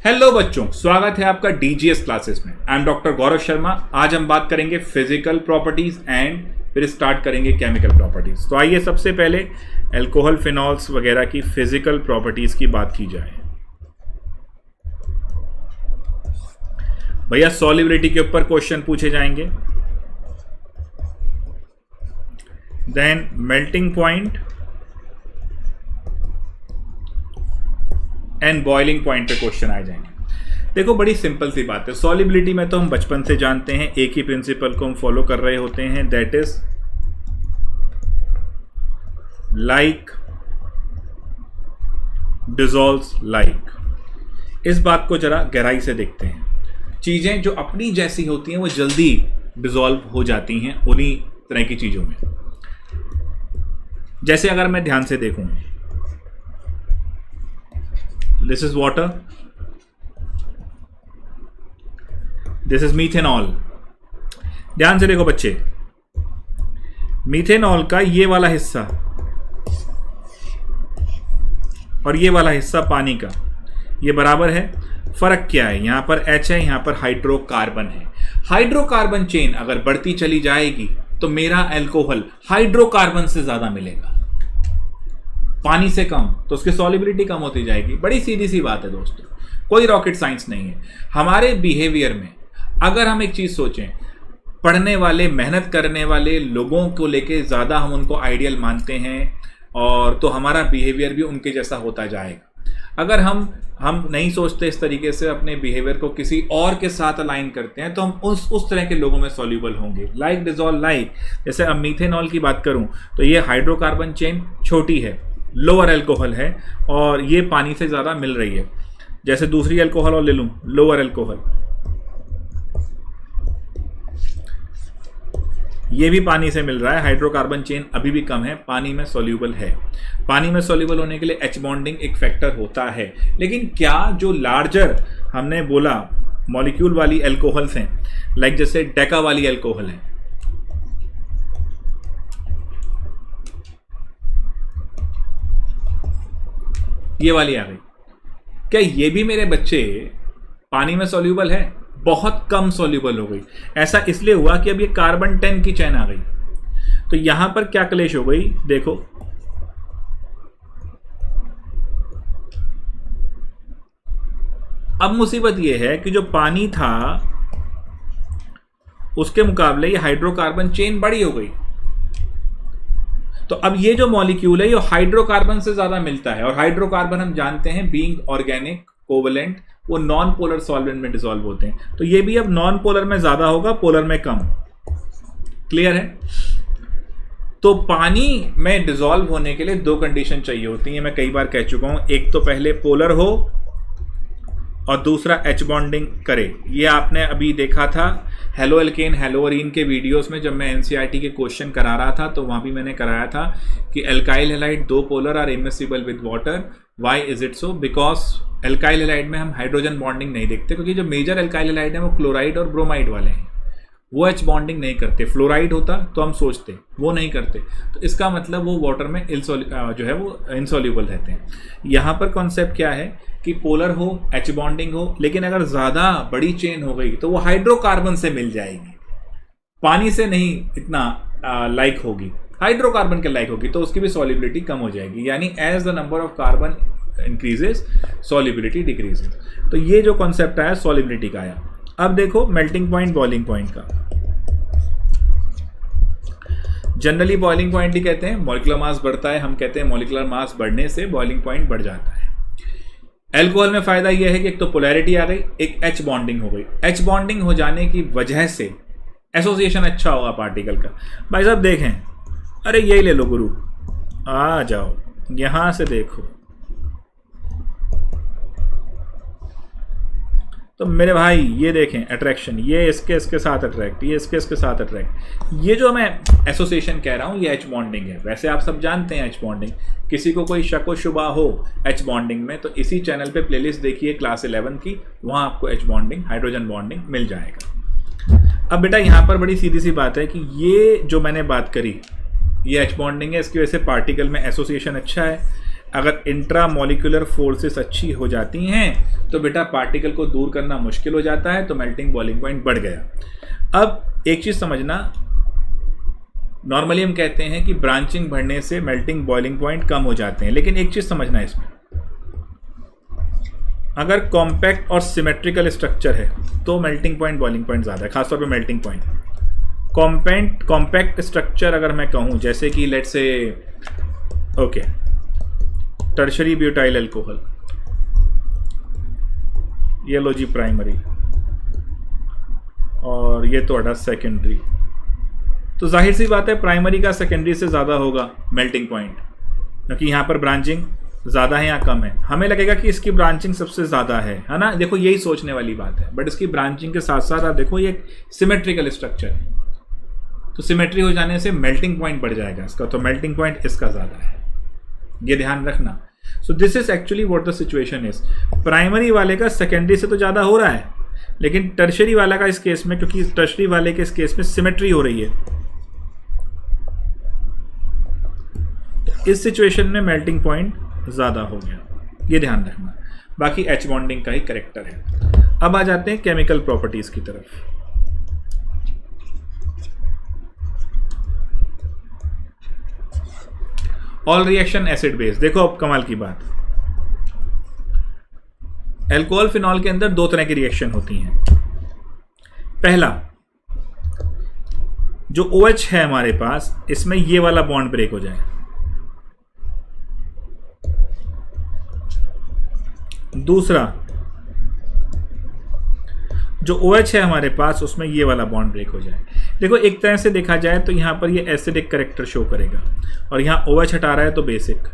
Hello बच्चों, स्वागत है आपका डीजीएस क्लासेस में। I am doctor Gaurav Sharma. आज हम बात करेंगे फिजिकल प्रॉपर्टीज एंड फिर स्टार्ट करेंगे केमिकल प्रॉपर्टीज। तो आइए सबसे पहले अल्कोहल, फिनॉल्स वगैरह की फिजिकल प्रॉपर्टीज की बात की जाए। भैया सॉल्युबिलिटी के ऊपर क्वेश्चन पूछे जाएंगे, then melting point and boiling point पे क्वेश्चन आ जाएंगे। देखो बड़ी सिंपल सी बात है, सॉल्युबिलिटी में तो हम बचपन से जानते हैं, एक ही प्रिंसिपल को हम फॉलो कर रहे होते हैं, that is like dissolves like. इस बात को जरा गहराई से देखते हैं। चीजें जो अपनी जैसी होती हैं वो जल्दी डिसॉल्व हो जाती हैं उन्हीं तरह की चीजों में। जैसे अगर मैं ध्यान से देखूं, this is water, this is methanol। ध्यान से देखो बच्चे, मीथेनॉल का ये वाला हिस्सा और ये वाला हिस्सा पानी का, ये बराबर है। फर्क क्या है? यहां पर H है, यहां पर हाइड्रोकार्बन है। हाइड्रोकार्बन चेन अगर बढ़ती चली जाएगी तो मेरा अल्कोहल हाइड्रोकार्बन से ज्यादा मिलेगा, पानी से कम, तो उसकी सॉल्युबिलिटी कम होती जाएगी। बड़ी सीधी सी बात है दोस्तों, कोई रॉकेट साइंस नहीं है। हमारे बिहेवियर में अगर हम एक चीज सोचें, पढ़ने वाले, मेहनत करने वाले लोगों को लेके ज्यादा हम उनको आइडियल मानते हैं और तो हमारा बिहेवियर भी उनके जैसा होता जाएगा। अगर हम नहीं सोचते इस तरीके से, अपने बिहेवियर को किसी और के साथ अलाइन करते हैं, तो हम उस तरह के लोगों में सॉल्यूबल होंगे। Like dissolve like. जैसे अब मीथेनॉल की बात करूं तो ये हाइड्रोकार्बन चेन छोटी है, लोअर अल्कोहल है और ये पानी से ज़्यादा मिल रही है। जैसे दूसरी अल्कोहल और ले लूँ, लोअर अल्कोहल, ये भी पानी से मिल रहा है, हाइड्रोकार्बन चेन अभी भी कम है, पानी में सॉल्यूबल है। पानी में सॉल्यूबल होने के लिए एच बॉन्डिंग एक फैक्टर होता है। लेकिन क्या जो लार्जर हमने बोला मॉलिक्यूल वाली अल्कोहल्स हैं, लाइक जैसे डेका वाली अल्कोहल है, ये वाली आ गई, क्या ये भी मेरे बच्चे पानी में सॉल्यूबल है? बहुत कम सॉल्यूबल हो गई। ऐसा इसलिए हुआ कि अब ये कार्बन 10 की चेन आ गई, तो यहां पर क्या क्लेश हो गई, देखो अब मुसीबत ये है कि जो पानी था उसके मुकाबले ये हाइड्रोकार्बन चेन बड़ी हो गई। तो अब ये जो मॉलिक्यूल है ये हाइड्रोकार्बन से ज्यादा मिलता है, और हाइड्रोकार्बन हम जानते हैं बीइंग ऑर्गेनिक कोवलेंट, वो नॉन पोलर सॉल्वेंट में डिसॉल्व होते हैं। तो ये भी अब नॉन पोलर में ज्यादा होगा, पोलर में कम। क्लियर है? तो पानी में डिसॉल्व होने के लिए दो कंडीशन चाहिए होती है, मैं कई बार कह चुका हूं। एक तो पहले पोलर हो और दूसरा एच बॉन्डिंग करे। ये आपने अभी देखा था हेलो एल्केन हेलो अरीन के वीडियोस में, जब मैं एनसीईआरटी के क्वेश्चन करा रहा था तो वहां भी मैंने कराया था कि alkyl halide though polar are immiscible with water. Why is it so? Because alkyl halide में हम हाइड्रोजन बॉन्डिंग नहीं देखते, क्योंकि जो मेजर एल्काइल हैलाइड है वो क्लोराइड और ब्रोमाइड वाले हैं, वो एच बॉन्डिंग नहीं करते। फ्लोराइड होता तो हम सोचते, वो नहीं करते, तो इसका मतलब वो वाटर में जो है वो इनसॉल्यूबल रहते हैं। यहाँ पर कॉन्सेप्ट क्या है कि पोलर हो, एच बॉन्डिंग हो, लेकिन अगर ज़्यादा बड़ी चेन हो गई तो वो हाइड्रोकार्बन से मिल जाएगी, पानी से नहीं इतना लाइक होगी, हाइड्रोकार्बन के लाइक होगी, तो उसकी भी सॉल्युबिलिटी कम हो जाएगी। यानी as the number of carbon increases solubility decreases. तो ये जो कॉन्सेप्ट आया सॉल्युबिलिटी का आया। अब देखो मेल्टिंग पॉइंट, बॉइलिंग पॉइंट का। जनरली बॉइलिंग पॉइंट ही कहते हैं, मॉलिक्यूलर मास बढ़ता है, हम कहते हैं मॉलिक्यूलर मास बढ़ने से बॉइलिंग पॉइंट बढ़ जाता है। अल्कोहल में फायदा यह है कि एक तो पोलैरिटी आ गई, एक एच बॉन्डिंग हो गई। एच बॉन्डिंग हो जाने की वजह से एसोसिएशन अच्छा होगा पार्टिकल का। भाई साहब देखें, अरे यही ले लो गुरु, आ जाओ यहां से देखो, तो मेरे भाई ये देखें अट्रैक्शन, ये इसके साथ अट्रैक्ट, ये इसके साथ अट्रैक्ट। ये जो मैं एसोसिएशन कह रहा हूँ ये एच बॉन्डिंग है। वैसे आप सब जानते हैं एच बॉन्डिंग, किसी को कोई शक व शुबा हो एच बॉन्डिंग में तो इसी चैनल पे प्लेलिस्ट देखिए क्लास 11 की, वहाँ आपको एच बॉन्डिंग, हाइड्रोजन बॉन्डिंग मिल जाएगा। अब बेटा यहाँ पर बड़ी सीधी सी बात है कि ये जो मैंने बात करी ये एच बॉन्डिंग है, इसकी वजह से पार्टिकल में एसोसिएशन अच्छा है, अगर इंट्रा मॉलिक्यूलर फोर्सेस अच्छी हो जाती हैं तो बेटा पार्टिकल को दूर करना मुश्किल हो जाता है, तो मेल्टिंग बॉइलिंग पॉइंट बढ़ गया। अब एक चीज़ समझना, नॉर्मली हम कहते हैं कि ब्रांचिंग बढ़ने से मेल्टिंग बॉइलिंग पॉइंट कम हो जाते हैं, लेकिन एक चीज़ समझना इसमें, अगर कॉम्पैक्ट और सिमेट्रिकल स्ट्रक्चर है तो मेल्टिंग पॉइंट बॉइलिंग पॉइंट ज़्यादा है, खासतौर पे मेल्टिंग पॉइंट। कॉम्पैक्ट स्ट्रक्चर अगर मैं कहूँ, जैसे कि let's say okay tertiary butyl alcohol, ये लो जी प्राइमरी, और ये तो सेकेंडरी, तो जाहिर सी बात है प्राइमरी का सेकेंडरी से ज़्यादा होगा मेल्टिंग पॉइंट, क्योंकि यहाँ पर ब्रांचिंग ज़्यादा है या कम है। हमें लगेगा कि इसकी ब्रांचिंग सबसे ज़्यादा है ना, देखो यही सोचने वाली बात है, बट इसकी ब्रांचिंग के साथ साथ आप देखो ये सिमेट्रिकल स्ट्रक्चर है, तो सिमेट्री हो जाने से मेल्टिंग पॉइंट बढ़ जाएगा इसका, तो मेल्टिंग पॉइंट इसका ज़्यादा है, ये ध्यान रखना। So this is actually what the situation is. Primary वाले का सेकेंडरी से तो ज़्यादा हो रहा है, लेकिन टर्शरी वाला का इस केस में, क्योंकि टर्शरी वाले के इस केस में सिमेट्री हो रही है, तो इस सिचुएशन में मेल्टिंग पॉइंट ज़्यादा हो गया, ये ध्यान रखना। बाकी एच बॉन्डिंग का ही करेक्टर है। अब आ जाते हैं केमिकल प्रॉपर्टीज़ की तरफ। ऑल रिएक्शन एसिड बेस, देखो अब कमाल की बात, अल्कोहल फिनॉल के अंदर दो तरह की रिएक्शन होती हैं। पहला, जो OH है हमारे पास, इसमें ये वाला बॉन्ड ब्रेक हो जाए। दूसरा, जो OH है हमारे पास, उसमें ये वाला बॉन्ड ब्रेक हो जाए। देखो एक तरह से देखा जाए तो यहां पर ये एसिडिक करेक्टर शो करेगा, और यहां OH हटा रहा है तो बेसिक,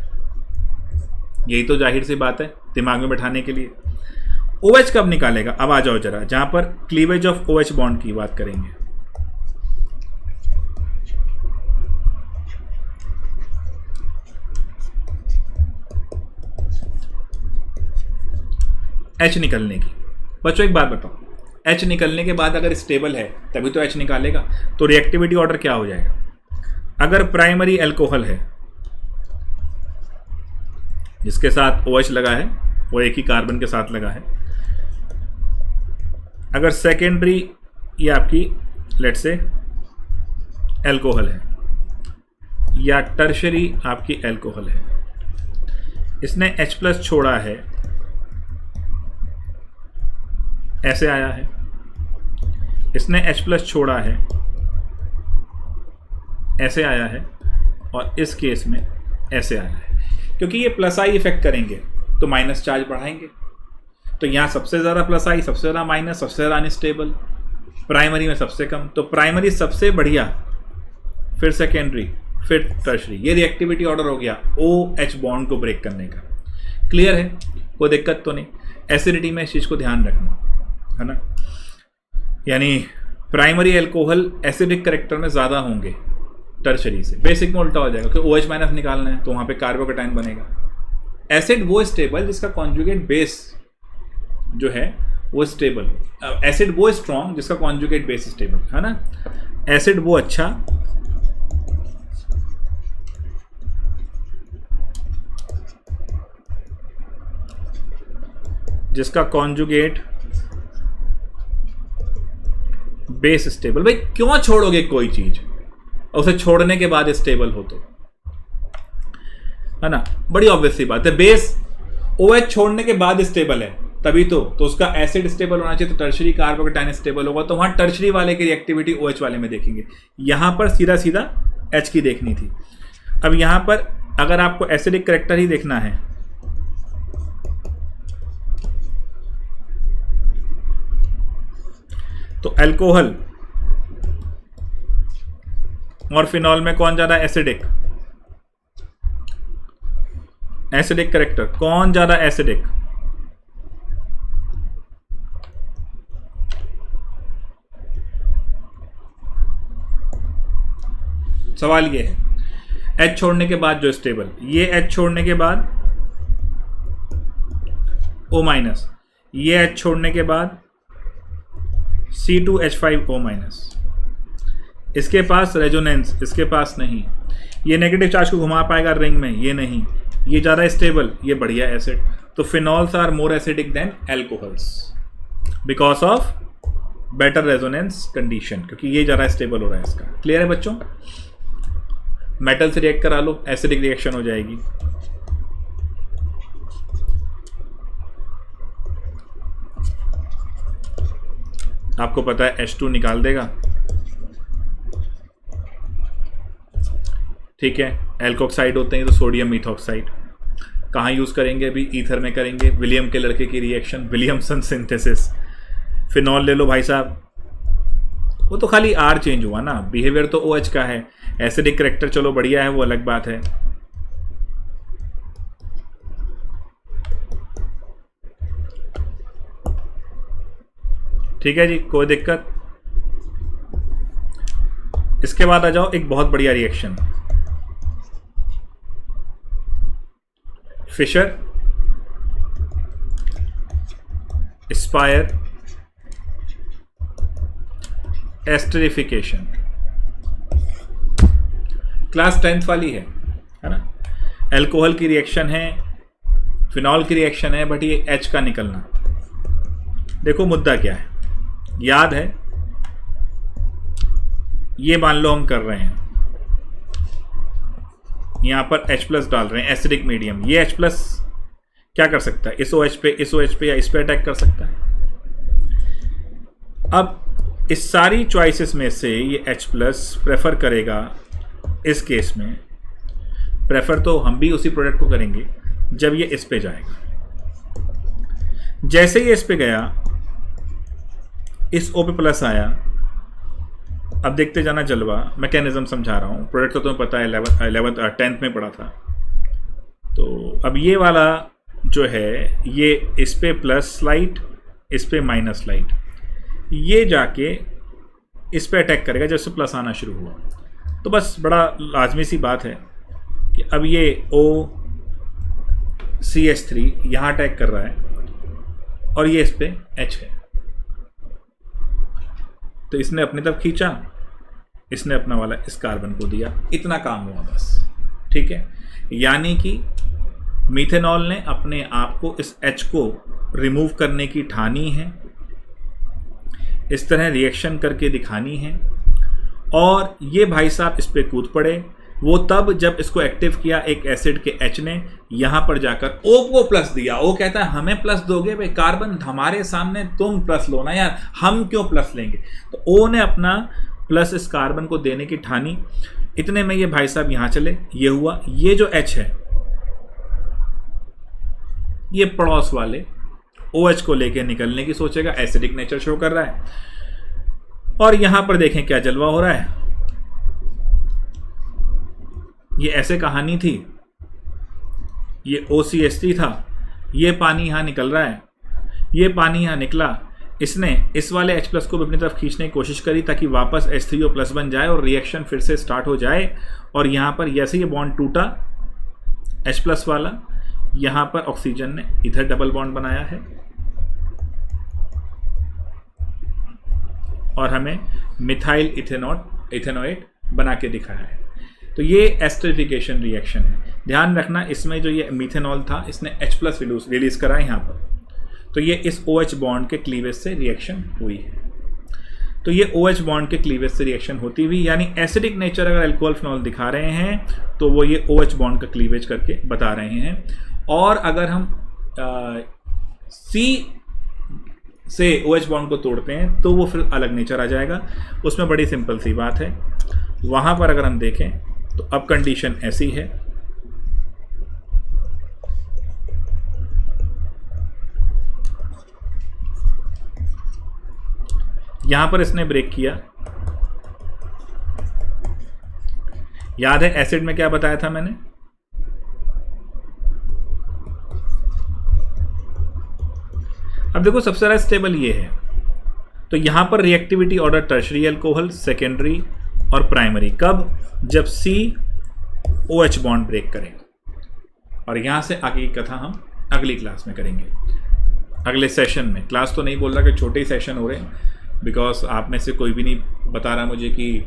यही तो जाहिर सी बात है दिमाग में बैठाने के लिए। OH कब निकालेगा, अब आ जाओ जरा, जहां पर क्लीवेज ऑफ OH बॉन्ड की बात करेंगे। H निकलने की, बच्चों एक बात बताओ, H निकलने के बाद अगर स्टेबल है तभी तो H निकालेगा, तो रिएक्टिविटी ऑर्डर क्या हो जाएगा। अगर प्राइमरी अल्कोहल है जिसके साथ OH लगा है, वो एक ही कार्बन के साथ लगा है, अगर सेकेंडरी ये आपकी लेट्स से अल्कोहल है, या टर्शरी आपकी अल्कोहल है, इसने H+ छोड़ा है, ऐसे आया है, इसने H+ छोड़ा है, ऐसे आया है, और इस केस में ऐसे आया है। क्योंकि ये प्लस आई इफेक्ट करेंगे तो माइनस चार्ज बढ़ाएंगे, तो यहाँ सबसे ज़्यादा प्लस आई, सबसे ज़्यादा माइनस, सबसे ज़्यादा अनस्टेबल, प्राइमरी में सबसे कम, तो प्राइमरी सबसे बढ़िया, फिर सेकेंडरी, फिर टर्शरी। ये रिएक्टिविटी ऑर्डर हो गया OH बॉन्ड को ब्रेक करने का। क्लियर है, कोई दिक्कत तो नहीं। एसिडिटी में इस चीज़ को ध्यान रखना है ना, यानी प्राइमरी अल्कोहल एसिडिक करेक्टर में ज़्यादा होंगे टर्शरी से, बेसिक में उल्टा हो जाएगा, क्योंकि OH- निकालना है तो वहाँ पे कार्बोकेटाइन बनेगा। एसिड वो स्टेबल जिसका कॉन्जुगेट बेस जो है वो स्टेबल, एसिड वो स्ट्रॉन्ग जिसका कॉन्जुगेट बेस स्टेबल है ना, एसिड वो अच्छा जिसका कॉन्जुगेट बेस स्टेबल। भाई क्यों छोड़ोगे कोई चीज और उसे छोड़ने के बाद स्टेबल हो, तो है ना, बड़ी ऑब्वियस सी बात है। बेस OH छोड़ने के बाद स्टेबल है तभी तो उसका एसिड स्टेबल होना चाहिए, तो टर्शरी कार्बोकेटाइन स्टेबल होगा, तो वहां टर्शरी वाले की रिएक्टिविटी OH वाले में देखेंगे। यहां पर सीधा सीधा H की देखनी थी। अब यहां पर अगर आपको एसिडिक करेक्टर ही देखना है तो अल्कोहल और फिनॉल में कौन ज्यादा एसिडिक, एसिडिक करेक्टर कौन ज्यादा एसिडिक, सवाल ये है। H छोड़ने के बाद जो स्टेबल, ये H छोड़ने के बाद O-, ये H छोड़ने के बाद C2H5O-, इसके पास रेजोनेंस, इसके पास नहीं, ये नेगेटिव चार्ज को घुमा पाएगा रिंग में, ये नहीं, ये ज़्यादा स्टेबल, ये बढ़िया एसिड। तो phenols are more acidic than alcohols because of better resonance condition, क्योंकि ये ज़्यादा स्टेबल हो रहा है इसका। क्लियर है बच्चों? मेटल से रिएक्ट करा लो, एसिडिक रिएक्शन हो जाएगी। आपको पता है H2 निकाल देगा, ठीक है। एल्कोक्साइड होते हैं तो सोडियम मिथॉक्साइड। कहाँ यूज़ करेंगे? अभी ईथर में करेंगे। विलियम के लड़के की रिएक्शन, विलियमसन सिंथेसिस। फिनॉल ले लो भाई साहब, वो तो खाली R चेंज हुआ ना, बिहेवियर तो OH का है। एसिडिक करेक्टर चलो बढ़िया है, वो अलग बात है। ठीक है जी, कोई दिक्कत। इसके बाद आ जाओ एक बहुत बढ़िया reaction, Fischer Speier esterification. Class 10th वाली है ना। एल्कोहल की रिएक्शन है, फिनॉल की रिएक्शन है, बट ये H का निकलना। देखो मुद्दा क्या है, याद है? ये मान लो हम कर रहे हैं, यहां पर H+ डाल रहे हैं, एसिडिक मीडियम। ये H+ क्या कर सकता है? इस OH पे या इस पे अटैक कर सकता है। अब इस सारी चॉइसेस में से ये H+ प्रेफर करेगा। इस केस में प्रेफर तो हम भी उसी प्रोडक्ट को करेंगे जब ये इस पे जाएगा। जैसे ये इस पे गया, इस O पे प्लस आया। अब देखते जाना जलवा, मैकेनिज्म समझा रहा हूँ। प्रोडक्ट तो तुम्हें पता है, 10th में पढ़ा था। तो अब ये वाला जो है, ये इस पे प्लस स्लाइड, इस पे माइनस स्लाइड, ये जाके इस पे अटैक करेगा जब से प्लस आना शुरू हुआ। तो बस बड़ा लाजमी सी बात है कि अब ये OCH3 यहाँ अटैक कर रहा है और ये इस पे H है। तो इसने अपनी तरफ खींचा, इसने अपना वाला इस कार्बन को दिया, इतना काम हुआ बस। ठीक है, यानी कि मीथेनॉल ने अपने आप को इस H को रिमूव करने की ठानी है, इस तरह रिएक्शन करके दिखानी है। और ये भाई साहब इस पे कूद पड़े। वो तब जब इसको एक्टिव किया एक एसिड के H ने, यहां पर जाकर O को प्लस दिया। O कहता है हमें प्लस दोगे भाई, कार्बन हमारे सामने तुम प्लस लो ना यार, हम क्यों प्लस लेंगे। तो O ने अपना प्लस इस कार्बन को देने की ठानी। इतने में ये भाई साहब यहां चले, ये हुआ। ये जो H है, ये पड़ोस वाले OH को लेके निकलने की सोचेगा, एसिडिक नेचर शो कर रहा है। और यहां पर देखें क्या जलवा हो रहा है। ये ऐसे कहानी थी, ये OCH3 था, ये पानी यहां निकल रहा है, ये पानी यहां निकला। इसने इस वाले H+ को भी अपनी तरफ खींचने की कोशिश करी ताकि वापस H3O+ बन जाए और रिएक्शन फिर से स्टार्ट हो जाए। और यहां पर जैसे ये बॉन्ड टूटा H+ वाला, यहां पर ऑक्सीजन ने इधर डबल बॉन्ड बनाया है और हमें मिथाइल इथेनोएट बना के दिखाया है। तो ये एस्टरिफिकेशन रिएक्शन है। ध्यान रखना, इसमें जो ये मीथेनॉल था, इसने H+ रिलीज करा यहाँ पर। तो ये इस OH बॉन्ड के क्लीवेज से रिएक्शन हुई है। तो ये OH बॉन्ड के क्लीवेज से रिएक्शन होती हुई, यानी एसिडिक नेचर अगर अल्कोहल फिनॉल दिखा रहे हैं तो वो ये OH बॉन्ड का क्लीवेज करके बता रहे हैं। और अगर हम C से OH बॉन्ड को तोड़ते हैं तो वो फिर अलग नेचर आ जाएगा। उसमें बड़ी सिंपल सी बात है। वहाँ पर अगर हम देखें तो अब कंडीशन ऐसी है, यहाँ पर इसने ब्रेक किया। याद है एसिड में क्या बताया था मैंने? अब देखो सबसे ज़्यादा स्टेबल ये है। तो यहां पर reactivity order tertiary alcohol, secondary और प्राइमरी। कब? जब C OH बॉन्ड ब्रेक करेगा। और यहां से आगे की कथा हम अगली क्लास में करेंगे, अगले सेशन में। क्लास तो नहीं बोल रहा कि छोटे सेशन हो रहे हैं, बिकॉज आप में से कोई भी नहीं बता रहा मुझे कि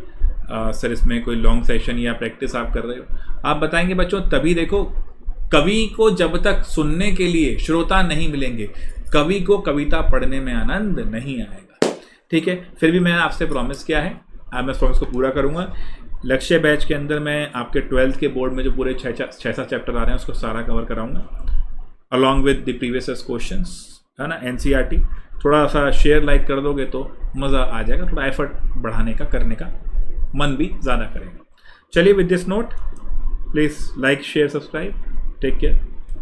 सर इसमें कोई लॉन्ग सेशन या प्रैक्टिस आप कर रहे हो। आप बताएंगे बच्चों, तभी देखो कवि को जब तक सुनने के लिए श्रोता नहीं मिलेंगे, कवि को कविता पढ़ने में आनंद नहीं आएगा। ठीक है, फिर भी मैंने आपसे प्रॉमिस किया है, मैं इस प्रॉमिस को पूरा करूँगा। लक्ष्य बैच के अंदर मैं आपके 12th के बोर्ड में जो पूरे 6-7 चैप्टर आ रहे हैं उसको सारा कवर कराऊंगा, along with the previous questions, है ना, NCERT। थोड़ा सा शेयर लाइक कर दोगे तो मज़ा आ जाएगा, थोड़ा एफर्ट बढ़ाने का, करने का मन भी ज़्यादा करेगा। चलिए, with this note, please like share subscribe, take care.